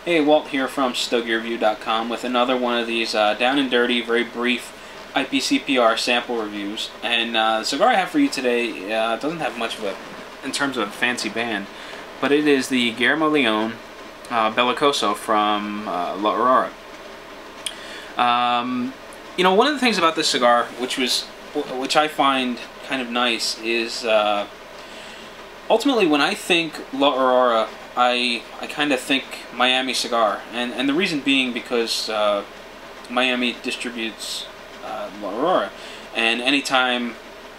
Hey, Walt here from StogieReview.com with another one of these down and dirty, very brief IPCPR sample reviews. And the cigar I have for you today doesn't have much of in terms of a fancy band, but it is the Guillermo Belicoso from La Aurora. You know, one of the things about this cigar, which I find kind of nice, is ultimately when I think La Aurora, I kind of think Miami cigar, and the reason being because Miami distributes La Aurora, and anytime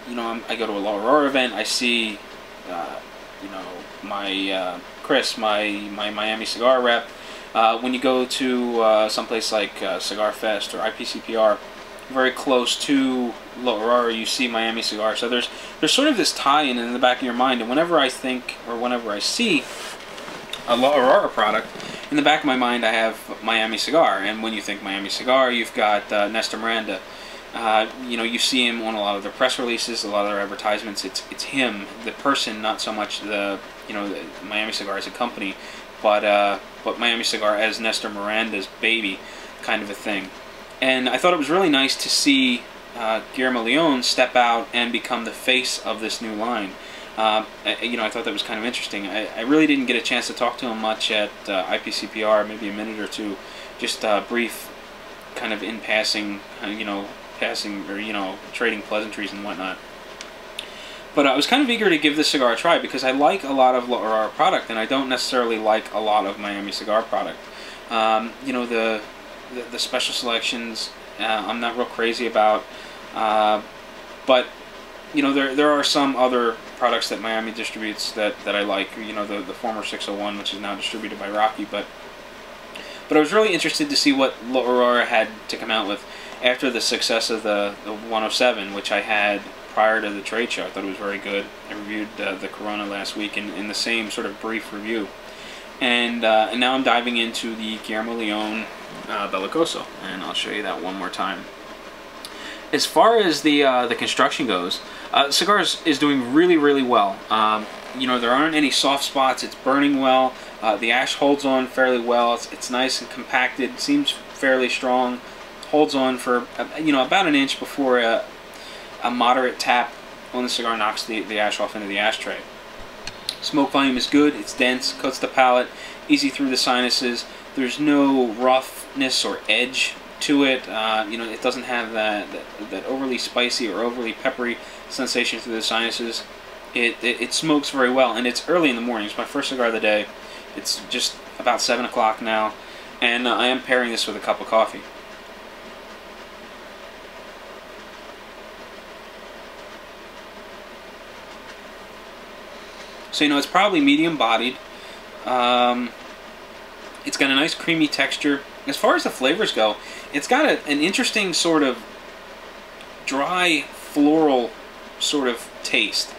I go to a La Aurora event, I see my Chris, my Miami cigar rep. When you go to someplace like Cigar Fest or IPCPR, very close to La Aurora, you see Miami cigar. So there's sort of this tie-in in the back of your mind, and whenever I think or whenever I see a La Aurora product, in the back of my mind I have Miami cigar. And when you think Miami cigar, you've got Nestor Miranda. You see him on a lot of their press releases, a lot of their advertisements. It's him, the person, not so much the Miami cigar as a company, but Miami cigar as Nestor Miranda's baby, kind of a thing. And I thought it was really nice to see Guillermo Leon step out and become the face of this new line. I thought that was kind of interesting. I really didn't get a chance to talk to him much at IPCPR, maybe a minute or two, just brief, kind of in passing, trading pleasantries and whatnot. But I was kind of eager to give this cigar a try because I like a lot of La Aurora product, and I don't necessarily like a lot of Miami cigar product. The special selections, I'm not real crazy about, but there are some other products that Miami distributes that I like. The former 601, which is now distributed by Rocky, but I was really interested to see what La Aurora had to come out with after the success of the 107, which I had prior to the trade show. I thought it was very good. I reviewed the Corona last week in the same sort of brief review, and now I'm diving into the Guillermo Leon Belicoso, and I'll show you that one more time. As far as the construction goes, cigar is doing really, really well. There aren't any soft spots. It's burning well. The ash holds on fairly well. It's nice and compacted. Seems fairly strong. Holds on for about an inch before a moderate tap on the cigar knocks the ash off into the ashtray. Smoke volume is good. It's dense. Coats the palate. Easy through the sinuses. There's no roughness or edge to it. It doesn't have that overly spicy or overly peppery sensation through the sinuses. It smokes very well, and it's early in the morning. It's my first cigar of the day. It's just about 7 o'clock now, and I am pairing this with a cup of coffee. So it's probably medium bodied. It's got a nice creamy texture. As far as the flavors go, it's got an interesting sort of dry, floral sort of taste.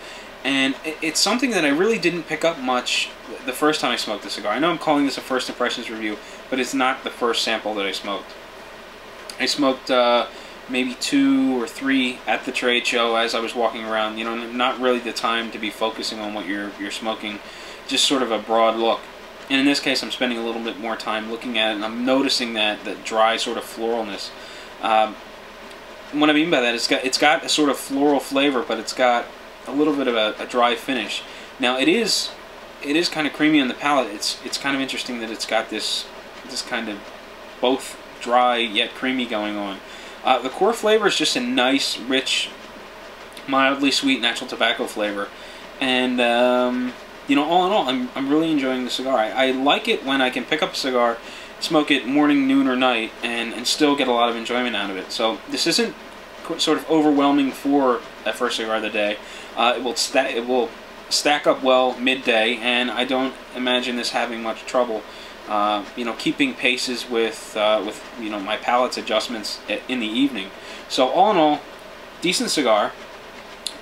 And it's something that I really didn't pick up much the first time I smoked the cigar. I know I'm calling this a first impressions review, but it's not the first sample that I smoked. I smoked maybe 2 or 3 at the trade show as I was walking around. Not really the time to be focusing on what you're smoking, just sort of a broad look. And in this case, I'm spending a little bit more time looking at it, and I'm noticing that dry sort of floralness. What I mean by that, it's got a sort of floral flavor, but it's got a little bit of a dry finish. Now it is kind of creamy on the palate. It's kind of interesting that it's got this kind of both dry yet creamy going on. The core flavor is just a nice, rich, mildly sweet natural tobacco flavor, and all in all, I'm really enjoying the cigar. I like it when I can pick up a cigar, smoke it morning, noon, or night, and still get a lot of enjoyment out of it. So this isn't sort of overwhelming for that first cigar of the day. It will stack up well midday, and I don't imagine this having much trouble keeping paces with my palate's adjustments in the evening. So all in all, decent cigar.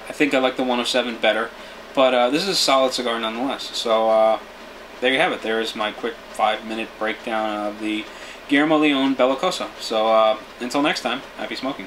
I think I like the 107 better, but this is a solid cigar nonetheless. So there you have it. There is my quick 5-minute breakdown of the Guillermo Leon Belicoso. So until next time, happy smoking.